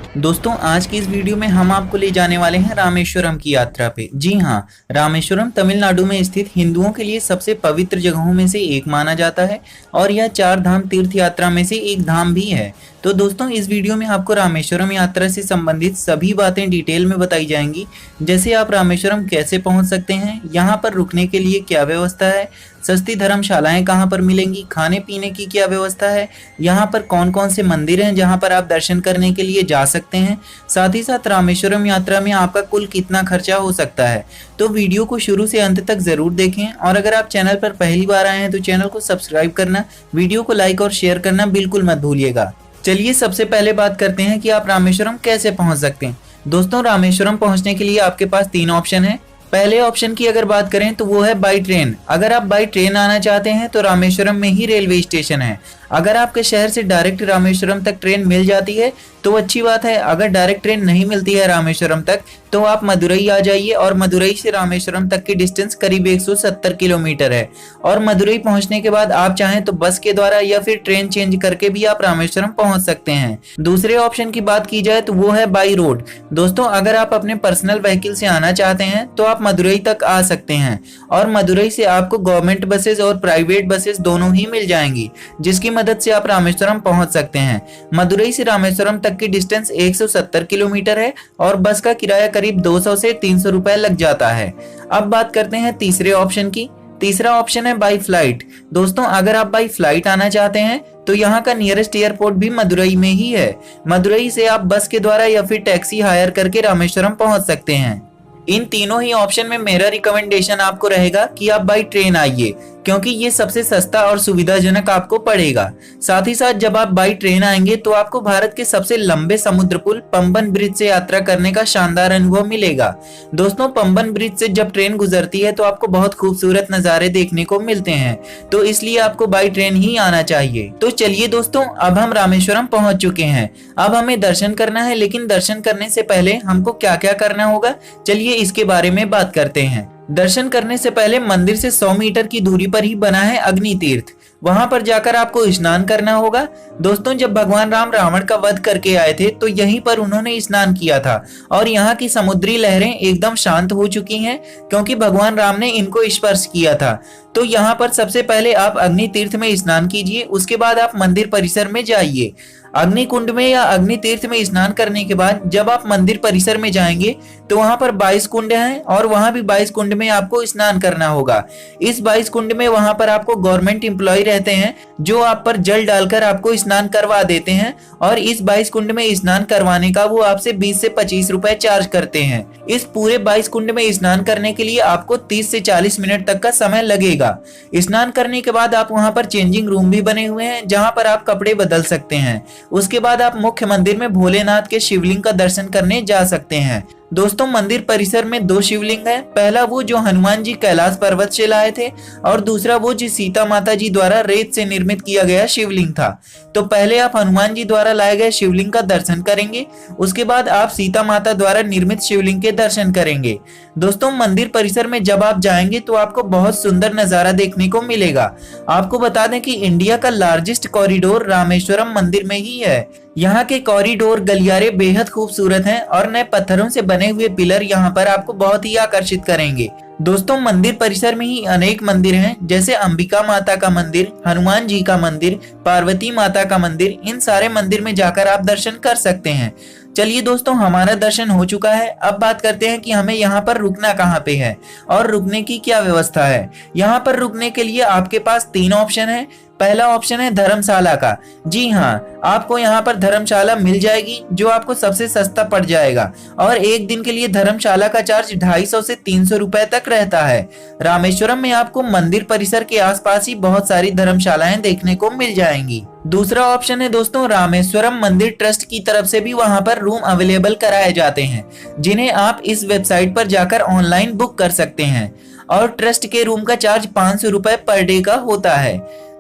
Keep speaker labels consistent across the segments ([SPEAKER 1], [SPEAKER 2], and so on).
[SPEAKER 1] दोस्तों आज की इस वीडियो में हम आपको ले जाने वाले हैं रामेश्वरम की यात्रा पे। जी हाँ, रामेश्वरम तमिलनाडु में स्थित हिंदुओं के लिए सबसे पवित्र जगहों में से एक माना जाता है और यह 4 धाम तीर्थ यात्रा में से एक धाम भी है। तो दोस्तों इस वीडियो में आपको रामेश्वरम यात्रा से संबंधित सभी बातें डिटेल में बताई जाएंगी, जैसे आप रामेश्वरम कैसे पहुंच सकते हैं, यहाँ पर रुकने के लिए क्या व्यवस्था है, सस्ती धर्मशालाएं कहाँ पर मिलेंगी, खाने पीने की क्या व्यवस्था है, यहाँ पर कौन कौन से मंदिर हैं जहाँ पर आप दर्शन करने के लिए जा सकते हैं, साथ ही साथ रामेश्वरम यात्रा में आपका कुल कितना खर्चा हो सकता है। तो वीडियो को शुरू से अंत तक जरूर देखें और अगर आप चैनल पर पहली बार आए हैं तो चैनल को सब्सक्राइब करना, वीडियो को लाइक और शेयर करना बिल्कुल मत भूलिएगा। चलिए सबसे पहले बात करते हैं कि आप रामेश्वरम कैसे पहुंच सकते हैं। दोस्तों रामेश्वरम पहुंचने के लिए आपके पास 3 ऑप्शन है। पहले ऑप्शन की अगर बात करें तो वो है बाई ट्रेन। अगर आप बाई ट्रेन आना चाहते हैं तो रामेश्वरम में ही रेलवे स्टेशन है। अगर आपके शहर से डायरेक्ट रामेश्वरम तक ट्रेन मिल जाती है तो अच्छी बात है। अगर डायरेक्ट ट्रेन नहीं मिलती है रामेश्वरम तक तो आप मदुरई आ जाइए और मदुरई से रामेश्वरम तक की डिस्टेंस करीब 170 किलोमीटर है। और मदुरई पहुंचने के बाद आप चाहें तो बस के द्वारा या फिर ट्रेन चेंज करके भी आप रामेश्वरम पहुंच सकते हैं। दूसरे ऑप्शन की बात की जाए तो वो है बाई रोड। दोस्तों अगर आप अपने पर्सनल व्हीकल से आना चाहते हैं तो आप मदुरई तक आ सकते हैं और मदुरई से आपको गवर्नमेंट बसेस और प्राइवेट बसेस दोनों ही मिल जाएंगी, जिसकी मदद से आप रामेश्वरम पहुंच सकते हैं। मदुरई से रामेश्वरम तक की डिस्टेंस 170 किलोमीटर है और बस का किराया करीब 200 से 300 रुपए लग जाता है। अब बात करते हैं तीसरे ऑप्शन की। तीसरा ऑप्शन है बाई फ्लाइट। दोस्तों अगर आप बाई फ्लाइट आना चाहते हैं तो यहाँ का नियरेस्ट एयरपोर्ट भी मदुरई में ही है। मदुरई से आप बस के द्वारा या फिर टैक्सी हायर करके रामेश्वरम पहुंच सकते हैं। इन तीनों ही ऑप्शन में मेरा रिकमेंडेशन आपको रहेगा कि आप बाई ट्रेन आइए, क्योंकि ये सबसे सस्ता और सुविधाजनक आपको पड़ेगा। साथ ही साथ जब आप बाई ट्रेन आएंगे तो आपको भारत के सबसे लंबे समुद्र पुल पंबन ब्रिज से यात्रा करने का शानदार अनुभव मिलेगा। दोस्तों पंबन ब्रिज से जब ट्रेन गुजरती है तो आपको बहुत खूबसूरत नजारे देखने को मिलते हैं, तो इसलिए आपको बाई ट्रेन ही आना चाहिए। तो चलिए दोस्तों अब हम रामेश्वरम पहुंच चुके हैं। अब हमें दर्शन करना है, लेकिन दर्शन करने से पहले हमको क्या क्या करना होगा, चलिए इसके बारे में बात करते हैं। दर्शन करने से पहले मंदिर से 100 मीटर की दूरी पर ही बना है अग्नि तीर्थ। वहां पर जाकर आपको स्नान करना होगा। दोस्तों जब भगवान राम रावण का वध करके आए थे तो यहीं पर उन्होंने स्नान किया था और यहाँ की समुद्री लहरें एकदम शांत हो चुकी हैं, क्योंकि भगवान राम ने इनको स्पर्श किया था। तो यहाँ पर सबसे पहले आप अग्नि तीर्थ में स्नान कीजिए, उसके बाद आप मंदिर परिसर में जाइए। अग्नि कुंड में या अग्नि तीर्थ में स्नान करने के बाद जब आप मंदिर परिसर में जाएंगे तो वहां पर 22 कुंड हैं और वहां भी 22 कुंड में आपको स्नान करना होगा। इस 22 कुंड में वहां पर आपको गवर्नमेंट एम्प्लॉय रहते हैं जो आप पर जल डालकर आपको स्नान करवा देते हैं और इस 22 कुंड में स्नान करवाने का वो आपसे 20 से 25 रुपए चार्ज करते हैं। इस पूरे 22 कुंड में स्नान करने के लिए आपको 30 से 40 मिनट तक का समय लगेगा। स्नान करने के बाद आप वहां पर चेंजिंग रूम भी बने हुए हैं जहां पर आप कपड़े बदल सकते हैं। उसके बाद आप मुख्य मंदिर में भोलेनाथ के शिवलिंग का दर्शन करने जा सकते हैं। दोस्तों मंदिर परिसर में 2 शिवलिंग हैं। पहला वो जो हनुमान जी कैलाश पर्वत से लाए थे और दूसरा वो जो सीता माता जी द्वारा रेत से निर्मित किया गया शिवलिंग था। तो पहले आप हनुमान जी द्वारा लाए गए शिवलिंग का दर्शन करेंगे, उसके बाद आप सीता माता द्वारा निर्मित शिवलिंग के दर्शन करेंगे। दोस्तों मंदिर परिसर में जब आप जाएंगे तो आपको बहुत सुंदर नजारा देखने को मिलेगा। आपको बता दें कि इंडिया का लार्जेस्ट कॉरिडोर रामेश्वरम मंदिर में ही है। यहाँ के कॉरिडोर गलियारे बेहद खूबसूरत हैं और नए पत्थरों से बने हुए पिलर यहाँ पर आपको बहुत ही आकर्षित करेंगे। दोस्तों मंदिर परिसर में ही अनेक मंदिर हैं, जैसे अंबिका माता का मंदिर, हनुमान जी का मंदिर, पार्वती माता का मंदिर। इन सारे मंदिर में जाकर आप दर्शन कर सकते हैं। चलिए दोस्तों हमारा दर्शन हो चुका है। अब बात करते हैं कि हमें यहाँ पर रुकना कहाँ पे है और रुकने की क्या व्यवस्था है। यहाँ पर रुकने के लिए आपके पास 3 ऑप्शन है। पहला ऑप्शन है धर्मशाला का। जी हाँ, आपको यहाँ पर धर्मशाला मिल जाएगी जो आपको सबसे सस्ता पड़ जाएगा और एक दिन के लिए धर्मशाला का चार्ज 250 से 300 रुपए तक रहता है। रामेश्वरम में आपको मंदिर परिसर के आसपास ही बहुत सारी धर्मशालाएं देखने को मिल जाएंगी। दूसरा ऑप्शन है दोस्तों रामेश्वरम मंदिर ट्रस्ट की तरफ से भी वहां पर रूम अवेलेबल कराए जाते हैं, जिन्हें आप इस वेबसाइट पर जाकर ऑनलाइन बुक कर सकते हैं और ट्रस्ट के रूम का चार्ज 500 रुपए पर डे का होता है।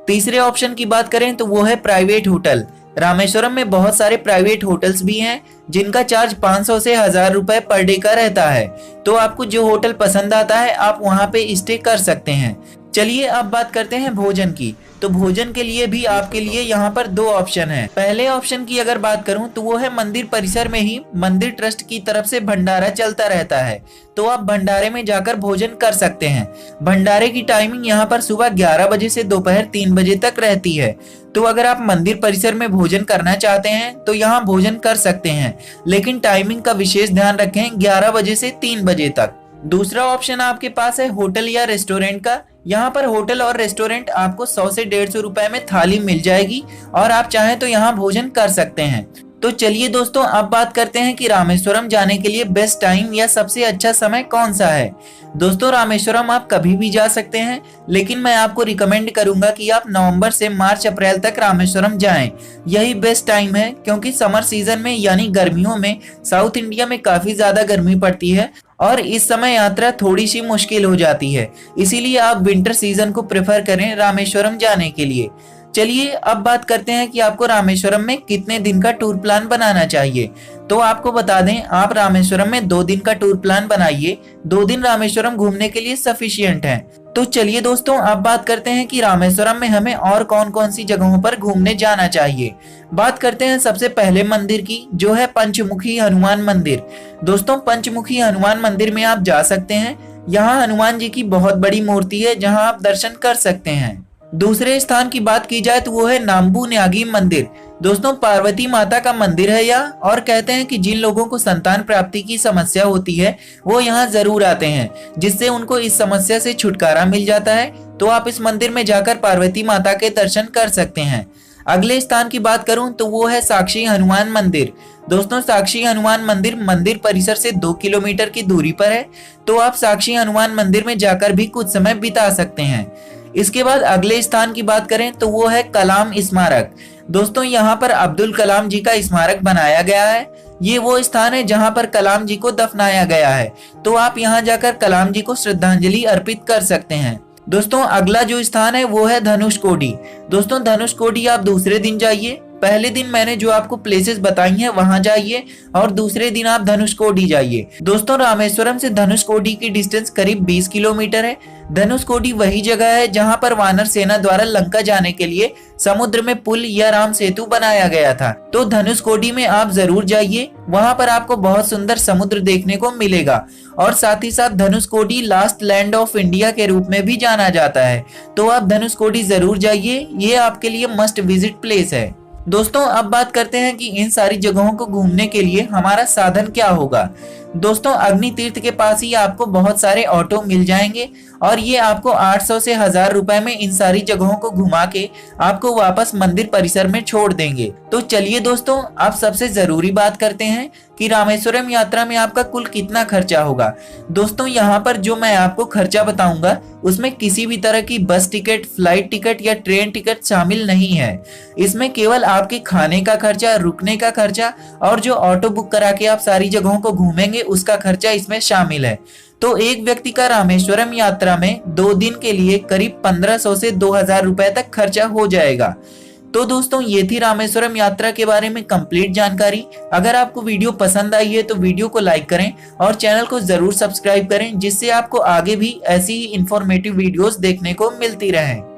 [SPEAKER 1] तीसरे ऑप्शन की बात करें तो वो है प्राइवेट होटल। रामेश्वरम में बहुत सारे प्राइवेट होटल्स भी हैं जिनका चार्ज 500 से 1000 रुपए पर डे का रहता है। तो आपको जो होटल पसंद आता है आप वहां पे स्टे कर सकते हैं। चलिए अब बात करते हैं भोजन की। तो भोजन के लिए भी आपके लिए यहाँ पर दो ऑप्शन है। पहले ऑप्शन की अगर बात करूं तो वो है मंदिर परिसर में ही मंदिर ट्रस्ट की तरफ से भंडारा चलता रहता है, तो आप भंडारे में जाकर भोजन कर सकते हैं। भंडारे की टाइमिंग यहाँ पर सुबह 11 बजे से दोपहर 3 बजे तक रहती है। तो अगर आप मंदिर परिसर में भोजन करना चाहते हैं तो यहाँ भोजन कर सकते हैं, लेकिन टाइमिंग का विशेष ध्यान रखें, 11 बजे से 3 बजे तक। दूसरा ऑप्शन आपके पास है होटल या रेस्टोरेंट का। यहाँ पर होटल और रेस्टोरेंट आपको 100 से 150 रुपए में थाली मिल जाएगी और आप चाहें तो यहाँ भोजन कर सकते हैं। तो चलिए दोस्तों, अब बात करते हैं कि रामेश्वरम जाने के लिए बेस्ट टाइम या सबसे अच्छा समय कौन सा है। दोस्तों, रामेश्वरम आप कभी भी जा सकते हैं, लेकिन मैं आपको रिकमेंड करूंगा कि आप नवंबर से मार्च अप्रैल तक रामेश्वरम जाएं। यही बेस्ट टाइम है, क्योंकि समर सीजन में यानी गर्मियों में साउथ इंडिया में काफी ज्यादा गर्मी पड़ती है और इस समय यात्रा थोड़ी सी मुश्किल हो जाती है। इसीलिए आप विंटर सीजन को प्रेफर करें रामेश्वरम जाने के लिए। चलिए अब बात करते हैं कि आपको रामेश्वरम में कितने दिन का टूर प्लान बनाना चाहिए। तो आपको बता दें, आप रामेश्वरम में 2 दिन का टूर प्लान बनाइए। 2 दिन रामेश्वरम घूमने के लिए सफिशिएंट है। तो चलिए दोस्तों, अब बात करते हैं कि रामेश्वरम में हमें और कौन कौन सी जगहों पर घूमने जाना चाहिए। बात करते हैं सबसे पहले मंदिर की, जो है पंचमुखी हनुमान मंदिर। दोस्तों, पंचमुखी हनुमान मंदिर में आप जा सकते हैं। यहाँ हनुमान जी की बहुत बड़ी मूर्ति है, जहाँ आप दर्शन कर सकते हैं। दूसरे स्थान की बात की जाए तो वो है नाम्बू न्यागी मंदिर। दोस्तों, पार्वती माता का मंदिर है यह, और कहते हैं कि जिन लोगों को संतान प्राप्ति की समस्या होती है वो यहाँ जरूर आते हैं, जिससे उनको इस समस्या से छुटकारा मिल जाता है। तो आप इस मंदिर में जाकर पार्वती माता के दर्शन कर सकते हैं। अगले स्थान की बात करूं तो वो है साक्षी हनुमान मंदिर। दोस्तों, साक्षी हनुमान मंदिर मंदिर परिसर से 2 किलोमीटर की दूरी पर है, तो आप साक्षी हनुमान मंदिर में जाकर भी कुछ समय बिता सकते हैं। इसके बाद अगले स्थान की बात करें तो वो है कलाम स्मारक। दोस्तों, यहाँ पर अब्दुल कलाम जी का स्मारक बनाया गया है। ये वो स्थान है जहाँ पर कलाम जी को दफनाया गया है, तो आप यहाँ जाकर कलाम जी को श्रद्धांजलि अर्पित कर सकते हैं। दोस्तों, अगला जो स्थान है वो है धनुषकोडी। दोस्तों, धनुषकोडी आप दूसरे दिन जाइए। पहले दिन मैंने जो आपको प्लेसेस बताई हैं वहां जाइए, और दूसरे दिन आप धनुषकोडी जाइए। दोस्तों, रामेश्वरम से धनुषकोडी की डिस्टेंस करीब 20 किलोमीटर है। धनुषकोडी वही जगह है जहां पर वानर सेना द्वारा लंका जाने के लिए समुद्र में पुल या राम सेतु बनाया गया था। तो धनुषकोडी में आप जरूर जाइए, वहां पर आपको बहुत सुंदर समुद्र देखने को मिलेगा। और साथ ही साथ Dhanushkodi last land of India के रूप में भी जाना जाता है, तो आप धनुषकोडी जरूर जाइए। ये आपके लिए मस्ट विजिट प्लेस है। दोस्तों, अब बात करते हैं कि इन सारी जगहों को घूमने के लिए हमारा साधन क्या होगा। दोस्तों, अग्नि तीर्थ के पास ही आपको बहुत सारे ऑटो मिल जाएंगे, और ये आपको 800 से 1000 रुपए में इन सारी जगहों को घुमा के आपको वापस मंदिर परिसर में छोड़ देंगे। तो चलिए दोस्तों, अब सबसे जरूरी बात करते हैं कि रामेश्वरम यात्रा में आपका कुल कितना खर्चा होगा। दोस्तों, यहाँ पर जो मैं आपको खर्चा बताऊंगा उसमें किसी भी तरह की बस टिकट, फ्लाइट टिकट या ट्रेन टिकट शामिल नहीं है। इसमें केवल आपके खाने का खर्चा, रुकने का खर्चा और जो ऑटो बुक करा के आप सारी जगहों को घूमेंगे उसका खर्चा इसमें शामिल है। तो एक व्यक्ति का रामेश्वरम यात्रा में 2 दिन के लिए करीब 1500 से 2000 रुपए तक खर्चा हो जाएगा। तो दोस्तों, ये थी रामेश्वरम यात्रा के बारे में कंप्लीट जानकारी। अगर आपको वीडियो पसंद आई है तो वीडियो को लाइक करें और चैनल को जरूर सब्सक्राइब करें, जिससे आपको आगे भी ऐसी ही इंफॉर्मेटिव वीडियोस देखने को मिलती रहें।